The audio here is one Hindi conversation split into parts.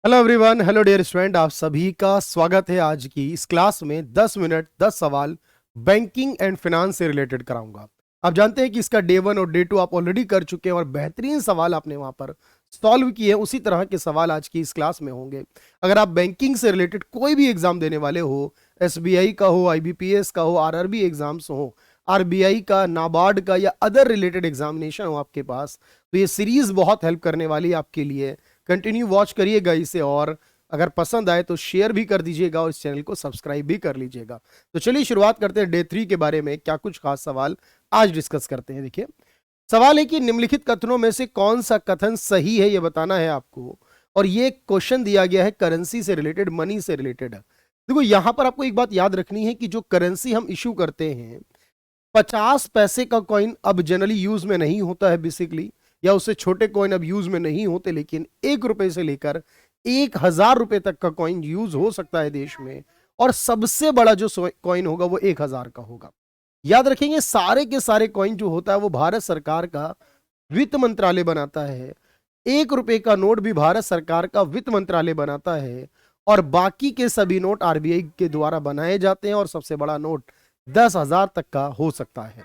Hello everyone, hello dear student, आप सभी का स्वागत है। आज की इस क्लास में 10 मिनट 10 सवाल बैंकिंग एंड फाइनेंस से रिलेटेड कराऊंगा। आप जानते हैं कि इसका डे 1 और डे 2 आप ऑलरेडी कर चुके हैं और बेहतरीन सवाल आपने वहां पर सॉल्व किए हैं। उसी तरह के सवाल आज की इस क्लास में होंगे। अगर आप बैंकिंग से रिलेटेड कोई भी एग्जाम देने वाले हो, एसबीआई का हो, आईबीपीएस का हो, आरआरबी एग्जाम्स हो, आरबीआई का, नाबार्ड का या अदर रिलेटेड एग्जामिनेशन हो आपके पास, तो ये सीरीज बहुत हेल्प करने वाली है आपके लिए। कंटिन्यू वॉच करिएगा इसे और अगर पसंद आए तो शेयर भी कर दीजिएगा और इस चैनल को सब्सक्राइब भी कर लीजिएगा। तो चलिए शुरुआत करते हैं डे 3 के बारे में। क्या कुछ खास सवाल आज डिस्कस करते हैं। देखिए, सवाल है कि निम्नलिखित कथनों में से कौन सा कथन सही है, यह बताना है आपको। और ये क्वेश्चन दिया गया है करेंसी से रिलेटेड, मनी से रिलेटेड। देखो, यहां पर आपको एक बात याद रखनी है कि जो करेंसी हम इश्यू करते हैं, 50 पैसे का कॉइन अब जनरली यूज में नहीं होता है बेसिकली, या उससे छोटे कॉइन अब यूज में नहीं होते, लेकिन 1 रुपए से लेकर 1000 रुपए तक का कॉइन यूज हो सकता है देश में। और सबसे बड़ा जो कॉइन होगा वो 1000 का होगा। याद रखेंगे, सारे के सारे कॉइन जो होता है वो भारत सरकार का वित्त मंत्रालय बनाता है। 1 रुपए का नोट भी भारत सरकार का वित्त मंत्रालय बनाता है। और बाकी के सभी नोट आरबीआई के द्वारा बनाए जाते हैं और सबसे बड़ा नोट 10,000 तक का हो सकता है।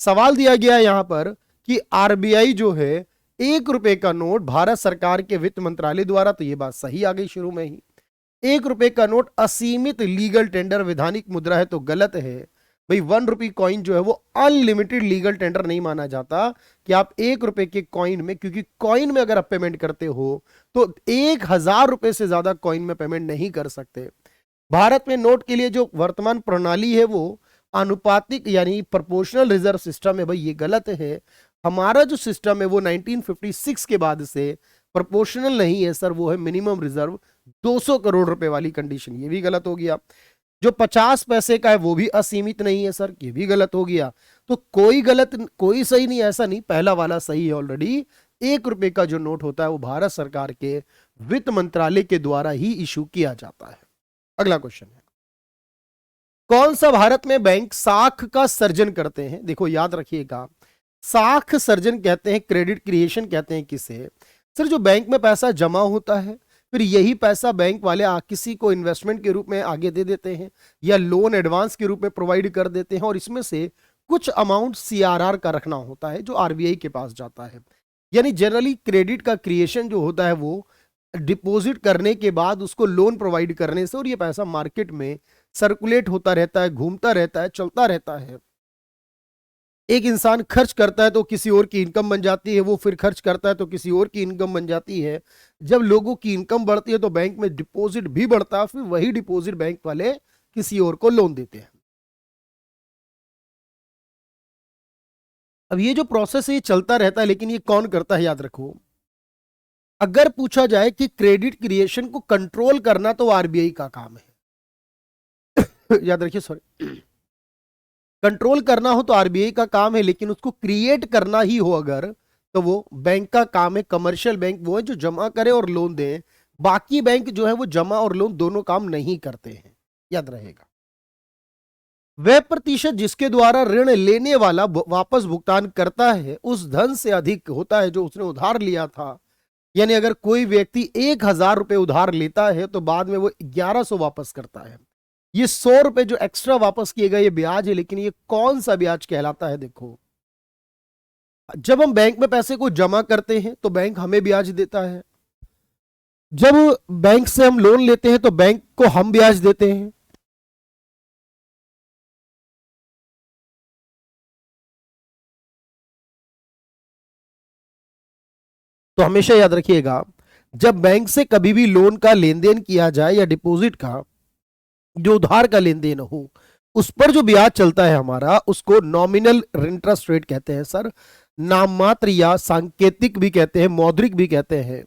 सवाल दिया गया है यहां पर कि आरबीआई जो है 1 रुपए का नोट भारत सरकार के वित्त मंत्रालय द्वारा, तो ये बात सही आ गई शुरू में ही। 1 रुपए का नोट असीमित लीगल टेंडर वैधानिक मुद्रा है, तो गलत है भाई। 1 रुपए कॉइन जो है वो अनलिमिटेड लीगल टेंडर नहीं माना जाता कि आप 1 रुपए के कॉइन में, क्योंकि कॉइन में अगर आप पेमेंट करते हो तो 1000 रुपए से ज्यादा कॉइन में पेमेंट नहीं कर सकते। भारत में नोट के लिए जो वर्तमान प्रणाली है वो आनुपातिक यानी प्रोपोर्शनल रिजर्व सिस्टम है। भाई ये गलत है। हमारा जो सिस्टम है वो 1956 के बाद से प्रोपोर्शनल नहीं है सर, वो है मिनिमम रिजर्व 200 करोड़ रुपए वाली कंडीशन। ये भी गलत हो गया। जो 50 पैसे का है वो भी असीमित नहीं है सर, ये भी गलत हो गया। तो कोई गलत कोई सही नहीं, ऐसा नहीं, पहला वाला सही है ऑलरेडी। 1 रुपए का जो नोट होता है वो भारत सरकार के वित्त मंत्रालय के द्वारा ही इशू किया जाता है। अगला क्वेश्चन है, कौन सा भारत में बैंक साख का सर्जन करते हैं। देखो याद रखिएगा, साख सर्जन कहते हैं, क्रेडिट क्रिएशन कहते हैं किसे। सर जो बैंक में पैसा जमा होता है, फिर यही पैसा बैंक वाले किसी को इन्वेस्टमेंट के रूप में आगे दे देते हैं या लोन एडवांस के रूप में प्रोवाइड कर देते हैं, और इसमें से कुछ अमाउंट सीआरआर का रखना होता है जो आरबीआई के पास जाता है। यानी जनरली क्रेडिट का क्रिएशन जो होता है वो डिपॉजिट करने के बाद उसको लोन प्रोवाइड करने से, और ये पैसा मार्केट में सर्कुलेट होता रहता है, घूमता रहता है, चलता रहता है। एक इंसान खर्च करता है तो किसी और की इनकम बन जाती है, वो फिर खर्च करता है तो किसी और की इनकम बन जाती है। जब लोगों की इनकम बढ़ती है तो बैंक में डिपॉजिट भी बढ़ता है, फिर वही डिपॉजिट बैंक वाले किसी और को लोन देते हैं। अब ये जो प्रोसेस है ये चलता रहता है, लेकिन ये कौन करता है याद रखो। अगर पूछा जाए कि क्रेडिट क्रिएशन को कंट्रोल करना तो आरबीआई का काम है। याद रखिए, सॉरी, कंट्रोल करना हो तो आरबीआई का काम है, लेकिन उसको क्रिएट करना ही हो अगर, तो वो बैंक का काम है। कमर्शियल बैंक वो है जो जमा करे और लोन दे। बाकी बैंक जो है वो जमा और लोन दोनों काम नहीं करते हैं, याद रहेगा। वह प्रतिशत जिसके द्वारा ऋण लेने वाला वापस भुगतान करता है उस धन से अधिक होता है जो उसने उधार लिया था। यानी अगर कोई व्यक्ति 1000 रुपए उधार लेता है तो बाद में वो 1100 वापस करता है। ये 100 रुपए जो एक्स्ट्रा वापस किए गए ये ब्याज है, लेकिन ये कौन सा ब्याज कहलाता है। देखो, जब हम बैंक में पैसे को जमा करते हैं तो बैंक हमें ब्याज देता है। जब बैंक से हम लोन लेते हैं तो बैंक को हम ब्याज देते हैं। तो हमेशा याद रखिएगा, जब बैंक से कभी भी लोन का लेन देन किया जाए या डिपॉजिट का, जो उधार का लेन देन हो, उस पर जो ब्याज चलता है हमारा, उसको नॉमिनल इंटरेस्ट रेट कहते हैं सर। नाम मात्र या सांकेतिक भी कहते हैं, मौद्रिक भी कहते हैं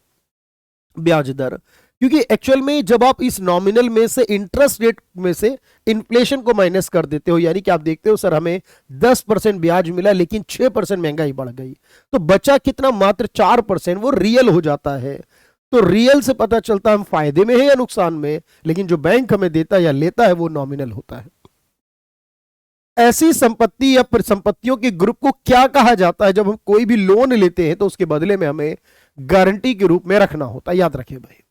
ब्याज दर। क्योंकि एक्चुअल में जब आप इस नॉमिनल में से इंटरेस्ट रेट में से इन्फ्लेशन को माइनस कर देते हो, यानी कि आप देखते हो सर हमें 10% ब्याज मिला लेकिन 6% महंगाई बढ़ गई, तो बचा कितना, मात्र 4%, वो रियल हो जाता है। तो रियल से पता चलता है हम फायदे में है या नुकसान में, लेकिन जो बैंक हमें देता है या लेता है वो नॉमिनल होता है। ऐसी संपत्ति या संपत्तियों के ग्रुप को क्या कहा जाता है। जब हम कोई भी लोन लेते हैं तो उसके बदले में हमें गारंटी के रूप में रखना होता है, याद रखें भाई।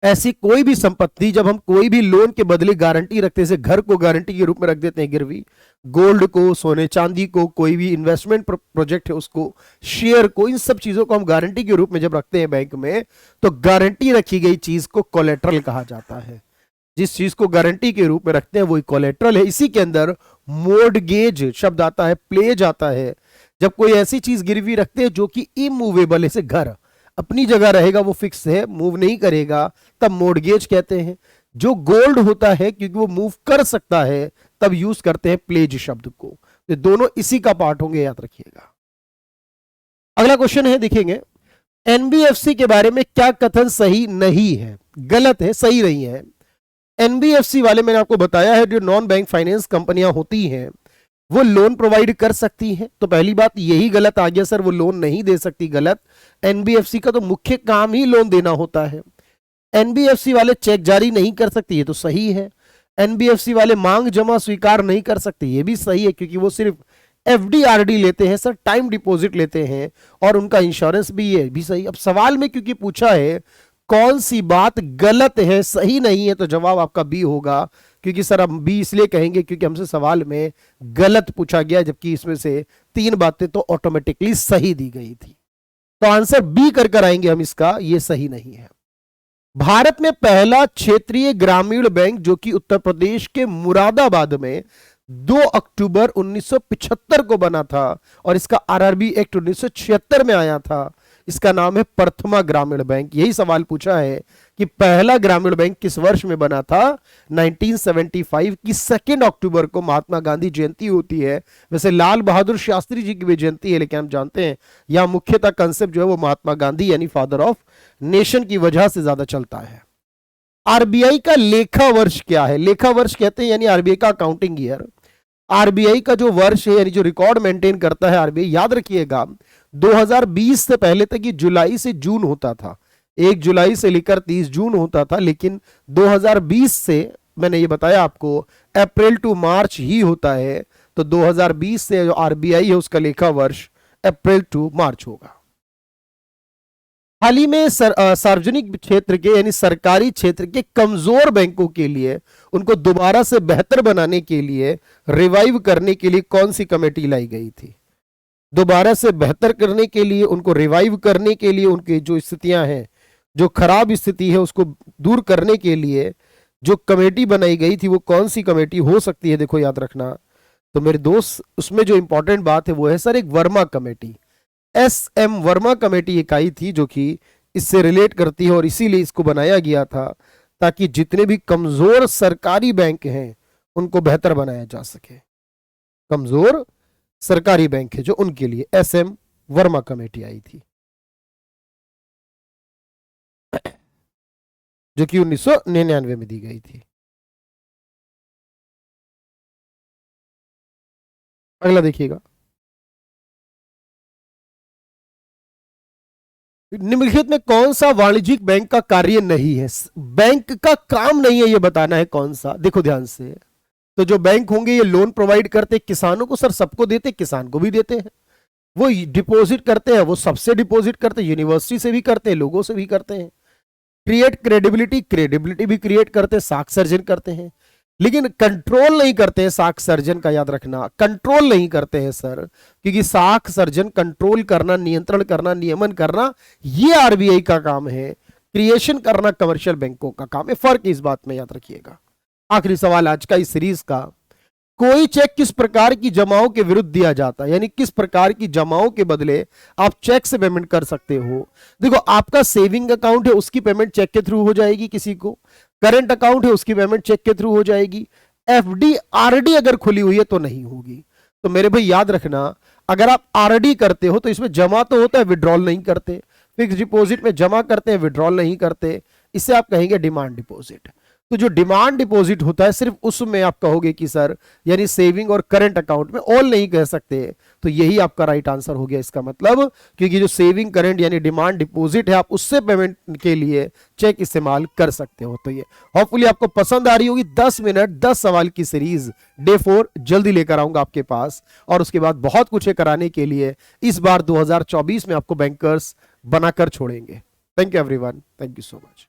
ऐसी कोई भी संपत्ति, जब हम कोई भी लोन के बदले गारंटी रखते हैं, जैसे घर को गारंटी के रूप में रख देते हैं गिरवी, गोल्ड को, सोने चांदी को, कोई भी इन्वेस्टमेंट प्रोजेक्ट है उसको, शेयर को, इन सब चीजों को हम गारंटी के रूप में जब रखते हैं बैंक में, तो गारंटी रखी गई चीज को कोलेट्रल कहा जाता है। जिस चीज को गारंटी के रूप में रखते हैं वही कोलेट्रल है। इसी के अंदर मोर्टगेज शब्द आता है, प्लेज आता है। जब कोई ऐसी चीज गिरवी रखते हैं जो कि इमूवेबल है, जैसे घर अपनी जगह रहेगा, वो फिक्स है, मूव नहीं करेगा, तब मोर्टगेज कहते हैं। जो गोल्ड होता है क्योंकि वो मूव कर सकता है, तब यूज करते हैं प्लेज शब्द को। तो दोनों इसी का पार्ट होंगे, याद रखिएगा। अगला क्वेश्चन है, देखेंगे एनबीएफसी के बारे में क्या कथन सही नहीं है, गलत है, सही नहीं है। एनबीएफसी वाले मैंने आपको बताया है, जो नॉन बैंक फाइनेंस कंपनियां होती हैं वो लोन प्रोवाइड कर सकती हैं। तो पहली बात यही गलत आ गया सर, वो लोन नहीं दे सकती, गलत। एनबीएफसी का तो मुख्य काम ही लोन देना होता है। एनबीएफसी वाले चेक जारी नहीं कर सकती, ये तो सही है। एनबीएफसी वाले मांग जमा स्वीकार नहीं कर सकते, ये भी सही है, क्योंकि वो सिर्फ एफडी आरडी लेते हैं सर, टाइम डिपॉजिट लेते हैं, और उनका इंश्योरेंस भी, ये भी सही। अब सवाल में क्योंकि पूछा है कौन सी बात गलत है, सही नहीं है, तो जवाब आपका बी होगा। क्योंकि सर हम बी इसलिए कहेंगे क्योंकि हमसे सवाल में गलत पूछा गया, जबकि इसमें से 3 बातें तो ऑटोमेटिकली सही दी गई थी। तो आंसर बी कर आएंगे हम इसका, ये सही नहीं है। भारत में पहला क्षेत्रीय ग्रामीण बैंक जो कि उत्तर प्रदेश के मुरादाबाद में 2 अक्टूबर 1975 को बना था, और इसका आरआरबी एक्ट 1976 में आया था, इसका नाम है प्रथमा ग्रामीण बैंक। यही सवाल पूछा है कि पहला ग्रामीण बैंक किस वर्ष में बना था। 1975 की 2 अक्टूबर को महात्मा गांधी जयंती होती है। वैसे लाल बहादुर शास्त्री जी की भी जयंती है, लेकिन हम जानते हैं यहां मुख्यतः कंसेप्ट जो है वो महात्मा गांधी यानी फादर ऑफ नेशन की वजह से ज्यादा चलता है। आरबीआई का लेखा वर्ष क्या है? लेखा वर्ष कहते हैं यानी आरबीआई का अकाउंटिंग ईयर। आरबीआई का जो वर्ष है यानी जो रिकॉर्ड मेंटेन करता है आरबीआई, याद रखिएगा 2020 से पहले तक ये जुलाई से जून होता था, 1 जुलाई से लेकर 30 जून होता था, लेकिन 2020 से मैंने ये बताया आपको अप्रैल टू मार्च ही होता है। तो 2020 से जो आरबीआई है उसका लेखा वर्ष अप्रैल टू मार्च होगा। हाल ही में सार्वजनिक क्षेत्र के यानी सरकारी क्षेत्र के कमजोर बैंकों के लिए उनको दोबारा से बेहतर बनाने के लिए, रिवाइव करने के लिए कौन सी कमेटी लाई गई थी? दोबारा से बेहतर करने के लिए, उनको रिवाइव करने के लिए, उनकी जो स्थितियां हैं, जो खराब स्थिति है उसको दूर करने के लिए जो कमेटी बनाई गई थी, वो कौन सी कमेटी हो सकती है? देखो याद रखना। तो मेरे दोस्त, उसमें जो इंपॉर्टेंट बात है वो है सर एक Verma committee. SM Verma committee एक आई थी जो कि इससे रिलेट करती है, और इसीलिए इसको बनाया गया था ताकि जितने भी कमजोर सरकारी बैंक हैं उनको बेहतर बनाया जा सके। कमजोर सरकारी बैंक है जो, उनके लिए एसएम वर्मा कमेटी आई थी, जो कि 1999 में दी गई थी। अगला देखिएगा, निम्नलिखित में कौन सा वाणिज्यिक बैंक का कार्य नहीं है? बैंक का काम नहीं है ये बताना है कौन सा। देखो ध्यान से, तो जो बैंक होंगे ये लोन प्रोवाइड करते किसानों को, सर सबको देते, किसान को भी देते हैं। वो डिपॉजिट करते हैं, वो सबसे डिपॉजिट करते हैं, यूनिवर्सिटी से भी करते हैं, लोगों से भी करते हैं। क्रिएट क्रेडिबिलिटी, क्रेडिबिलिटी भी क्रिएट करते हैं, साख सर्जन करते हैं, लेकिन कंट्रोल नहीं करते हैं। साख सर्जन का याद रखना, कंट्रोल नहीं करते हैं सर, क्योंकि साख सर्जन कंट्रोल करना, नियंत्रण करना, नियमन करना ये आरबीआई का काम है। क्रिएशन करना कमर्शियल बैंकों का काम है। फर्क इस बात में याद रखिएगा। आखिरी सवाल आज का इस सीरीज का, कोई चेक किस प्रकार की जमाओं के विरुद्ध दिया जाता है, यानी किस प्रकार की जमाओं के बदले आप चेक से पेमेंट कर सकते हो? देखो, आपका सेविंग अकाउंट है उसकी पेमेंट चेक के थ्रू हो जाएगी, किसी को करंट अकाउंट है उसकी पेमेंट चेक के थ्रू हो जाएगी। एफडी आरडी अगर खुली हुई है तो नहीं होगी। तो मेरे भाई याद रखना, अगर आप आरडी करते हो तो इसमें जमा तो होता है, विड्रॉल नहीं करते। फिक्स डिपॉजिट में जमा करते हैं, विड्रॉल नहीं करते, इसे आप कहेंगे डिमांड डिपॉजिट। तो जो डिमांड डिपॉजिट होता है सिर्फ उसमें आप कहोगे कि सर यानी सेविंग और करंट अकाउंट में, ऑल नहीं कह सकते। तो यही आपका राइट आंसर हो गया इसका मतलब, क्योंकि जो सेविंग करंट यानी डिमांड डिपॉजिट है आप उससे पेमेंट के लिए चेक इस्तेमाल कर सकते हो। तो ये होपफुली आपको पसंद आ रही होगी। 10 मिनट 10 सवाल की सीरीज डे 4 जल्दी लेकर आऊंगा आपके पास, और उसके बाद बहुत कुछ है कराने के लिए। इस बार 2024 में आपको बैंकर्स बनाकर छोड़ेंगे। Thank you everyone, thank you so much.